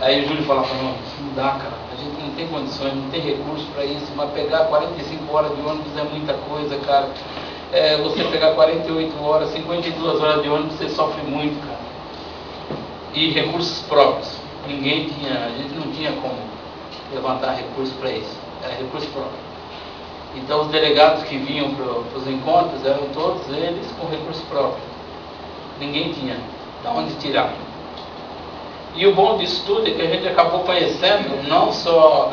Aí o Júlio falava, não, isso não dá, cara, a gente não tem condições, não tem recurso para isso, mas pegar 45 horas de ônibus é muita coisa, cara. Você pegar 48 horas, 52 horas de ônibus, você sofre muito, cara. E recursos próprios, a gente não tinha como levantar recursos para isso, era recurso próprio. Então os delegados que vinham para os encontros eram todos eles com recurso próprio. Ninguém tinha de onde tirar. E o bom disso tudo é que a gente acabou conhecendo não só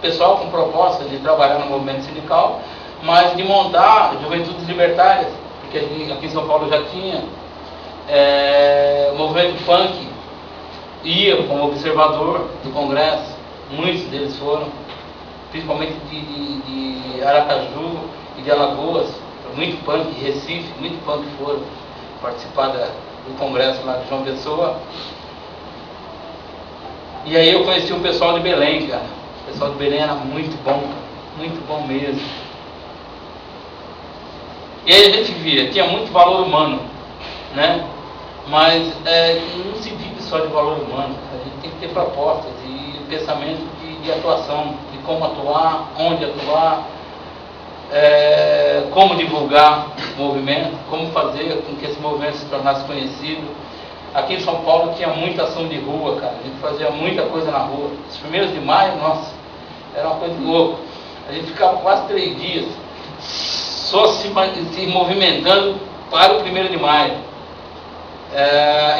pessoal com proposta de trabalhar no movimento sindical, mas de montar juventudes libertárias, porque aqui em São Paulo já tinha o movimento punk, ia como observador do Congresso, muitos deles foram, principalmente de Aracaju e de Alagoas, muito punk, de Recife, muito punk foram participar do Congresso lá de João Pessoa. E aí eu conheci o pessoal de Belém, cara. O pessoal de Belém era muito bom mesmo. E aí a gente via, tinha muito valor humano, né? Mas não se vive só de valor humano, a gente tem que ter propostas e pensamento de atuação, de como atuar, onde atuar, como divulgar o movimento, como fazer com que esse movimento se tornasse conhecido. Aqui em São Paulo tinha muita ação de rua, cara, a gente fazia muita coisa na rua. Os 1º de maio, nossa, era uma coisa de louco. A gente ficava quase 3 dias só se movimentando para o 1º de maio.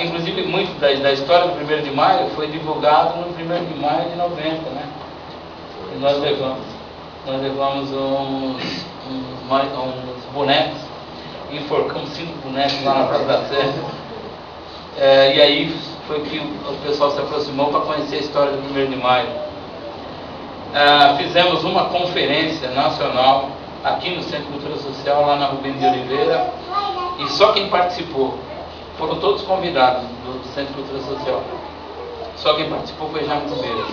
Inclusive muito da história do 1º de maio foi divulgado no 1º de maio de 90, né? E nós levamos uns bonecos, enforcamos 5 bonecos lá na Praça da Sé. E aí foi que o pessoal se aproximou para conhecer a história do 1º de maio. Fizemos uma conferência nacional aqui no Centro de Cultura Social, lá na Rubens de Oliveira, e só quem participou, foram todos convidados do Centro de Cultura Social, só quem participou foi Jaime Ribeiro.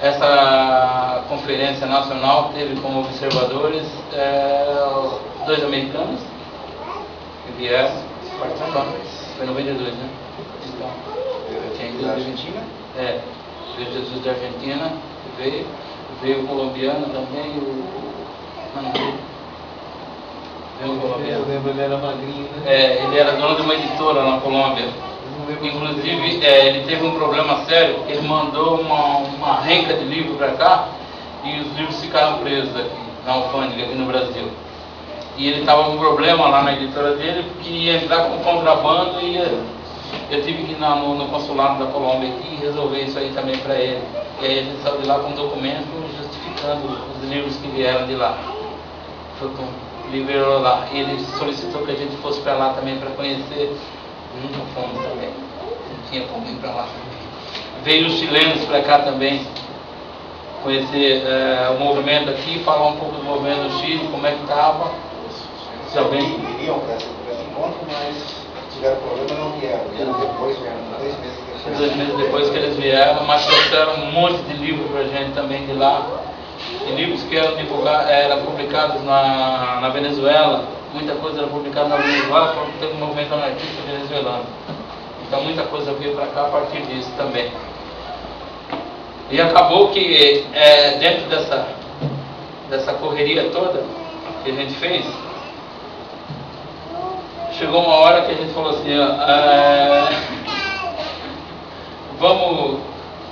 Essa conferência nacional teve como observadores 2 americanos que vieram participar. Foi em 92, né? Então, veio da Argentina? Veio Jesus da Argentina, veio o colombiano também, veio o colombiano. Eu lembro, ele era magrinho, né? Ele era dono de uma editora na Colômbia. Inclusive, ele teve um problema sério, porque ele mandou uma renca de livro para cá e os livros ficaram presos aqui, na alfândega, aqui no Brasil. E ele estava com um problema lá na editora dele, porque ia entrar com contrabando e eu tive que ir no consulado da Colômbia aqui e resolver isso aí também para ele. E aí a gente saiu de lá com um documento justificando os livros que vieram de lá. Foi com o livro lá. E ele solicitou que a gente fosse para lá também para conhecer. Nunca fomos também. Não tinha como ir para lá. Veio os chilenos para cá também, conhecer o movimento aqui, falar um pouco do movimento do Chile, como é que estava. Se alguém iriam para esse encontro, mas tiveram problema e não vieram. Vieram depois, vieram 2 meses depois. 2 meses depois que eles vieram, mas trouxeram um monte de livros para a gente também de lá. E livros que eram publicados na Venezuela, muita coisa era publicada na Venezuela, porque teve um movimento anarquista venezuelano. Então muita coisa veio para cá a partir disso também. E acabou que dentro dessa correria toda que a gente fez, chegou uma hora que a gente falou assim,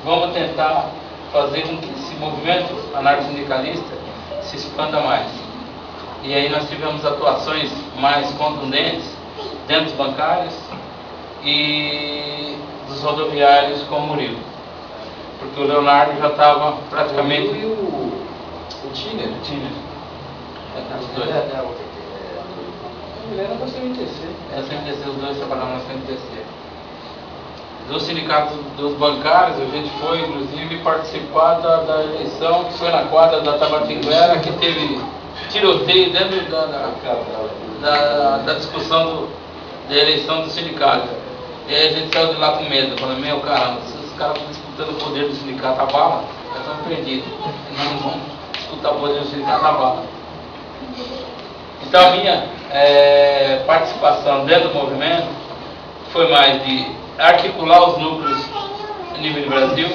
vamos tentar fazer com que esse movimento anarco-sindicalista se expanda mais. E aí nós tivemos atuações mais contundentes dentro dos bancários e dos rodoviários com o Murilo. Porque o Leonardo já estava praticamente... E o Tiner? Os dois. Ele era da CMTC. CMTC, os dois trabalhavam na CMTC. Dos sindicatos dos bancários, a gente foi inclusive participar da eleição que foi na quadra da Tabatinguera, que teve tiroteio dentro da discussão da eleição do sindicato. E aí a gente saiu de lá com medo, falando, meu caramba, se os caras estão disputando o poder do sindicato a bala, nós estamos perdidos. Nós não vamos disputar o poder do sindicato a bala. Então a minha participação dentro do movimento foi mais de articular os núcleos a nível de Brasil,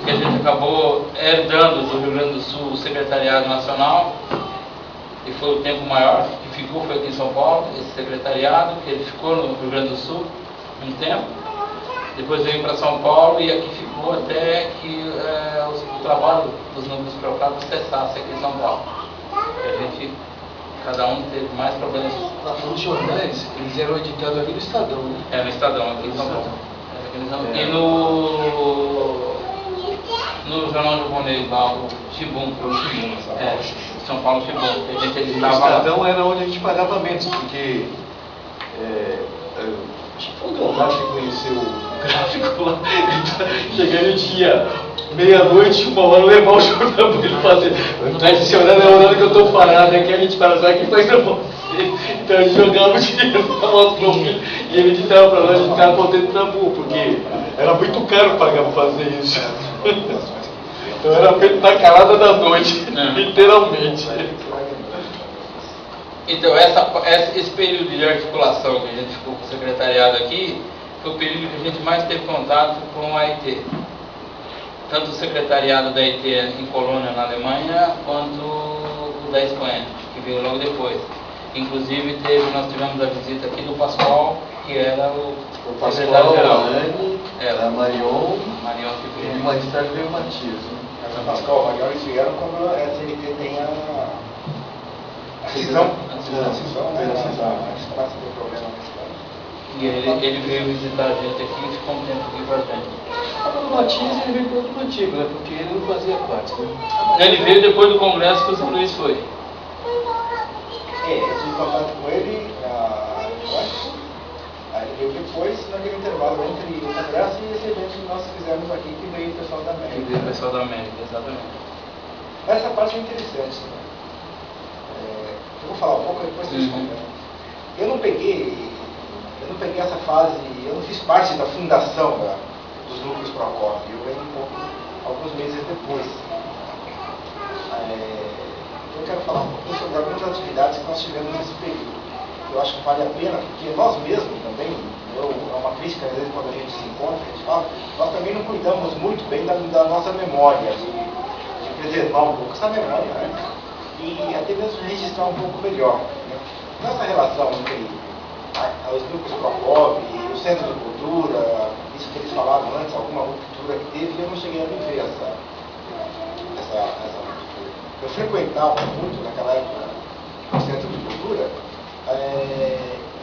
que a gente acabou herdando do Rio Grande do Sul o Secretariado Nacional, e foi o tempo maior que ficou, foi aqui em São Paulo, esse secretariado, que ele ficou no Rio Grande do Sul um tempo, depois veio para São Paulo e aqui ficou até que o trabalho dos núcleos preocupados cessasse aqui em São Paulo. Cada um teve mais problemas. Os jornais, eles eram editados aqui no Estadão, né? É, no Estadão, aqui em São Paulo. E no Jornal Japonês, lá, o Shibun. São Paulo Shibun. Que a gente editava. O Estadão era onde a gente pagava menos, porque foi o Galvão que conheceu o gráfico lá. Cheguei no dia meia-noite, 1h, levar o jornal para ele fazer. Esse horário é o horário que eu estou parado aqui, a gente para, sabe que faz pra você. Então a gente jogava o dinheiro para o filme e ele editava para nós, a gente ficava contente na boa, porque era muito caro pagar para fazer isso. Então era feito na calada da noite, literalmente. Então, esse período de articulação que a gente ficou com o secretariado aqui, foi o período que a gente mais teve contato com a IT. Tanto o secretariado da IT em Colônia, na Alemanha, quanto o da Espanha, que veio logo depois. Inclusive, nós tivemos a visita aqui do Pascoal, que era o secretário-geral. A Marion Cipriani. E mais tarde veio o Matias. Mas o Pascoal e o Marion eles vieram quando a CNT tem a cisão. A cisão, né? A espaço do problema nesse caso. E ele veio visitar a gente aqui e ficou um tempo aqui com a gente. O Matias ele veio por outro motivo, né? Porque ele não fazia parte. Né? Ele veio depois do congresso que o São Luís foi. Eu tive contato com ele antes, aí ele veio depois, naquele intervalo entre o congresso e esse evento que nós fizemos aqui, que veio o pessoal da América. Que veio o pessoal da América, exatamente. Essa parte é interessante. Eu vou falar um pouco, depois vocês comentam. Eu não peguei essa fase, eu não fiz parte da fundação dos núcleos Procop, eu venho alguns meses depois. Eu quero falar um pouquinho sobre algumas atividades que nós tivemos nesse período. Eu acho que vale a pena, porque nós mesmos também, é uma crítica às vezes quando a gente se encontra, a gente fala, nós também não cuidamos muito bem da nossa memória, de preservar um pouco essa memória, né? E até mesmo registrar um pouco melhor. Né? Nossa relação entre os núcleos Procop e o Centro de Cultura, isso que eles falaram antes, alguma ruptura que teve, eu não cheguei a viver essa ruptura. Eu frequentava muito naquela época o Centro de Cultura,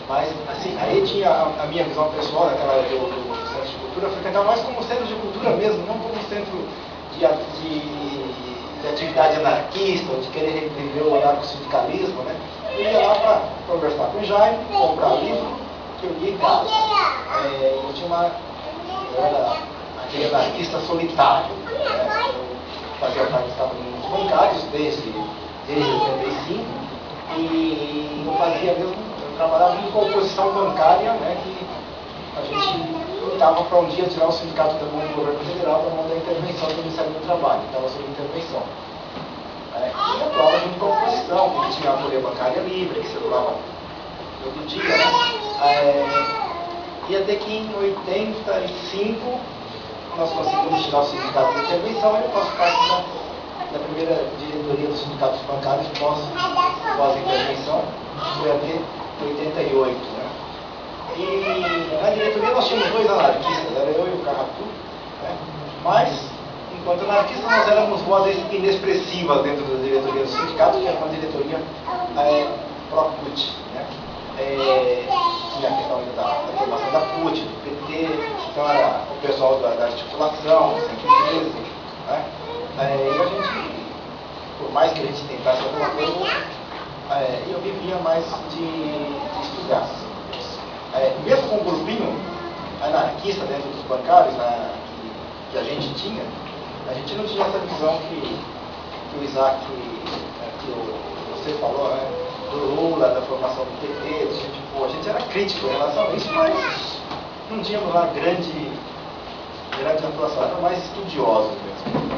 mas assim, aí tinha a minha visão pessoal naquela época do Centro de Cultura, eu frequentava mais como centro de cultura mesmo, não como centro de atividade anarquista, ou de querer reviver o anarco-sindicalismo, né? Eu ia lá para conversar com o Jaime, comprar livro que eu lia em casa. Eu era aquele anarquista solitário, né? Eu fazia parte dos bancários desde 85 e eu trabalhava em composição bancária, né? Que a gente lutava para um dia tirar o sindicato da mão do governo federal da mão da intervenção do Ministério do Trabalho, estava sob intervenção. E atuava junto com a oposição, porque tinha a folha bancária livre, que circulava todo dia, né? E até que em 85 nós conseguimos tirar o sindicato da intervenção e eu faço parte da primeira diretoria dos sindicatos bancários pós-intervenção, foi até 88, né? E na diretoria nós tínhamos dois anarquistas, era eu e o Carratu, né? Mas, enquanto anarquistas, nós éramos vozes inexpressivas dentro da diretoria do sindicato, que era uma diretoria pró-CUT, né? Tinha a questão da formação da CUT, do PT, então era o pessoal da articulação, 113, né? E a gente, por mais que a gente tentasse alguma coisa, eu vivia mais de estudar. Mesmo com o grupinho anarquista dentro dos bancários que a gente tinha, a gente não tinha essa visão que o Isaac, que você falou, né, do Lula, da formação do PT, a gente era crítico em relação a isso, mas não tínhamos lá grande atuação, era mais estudiosos mesmo.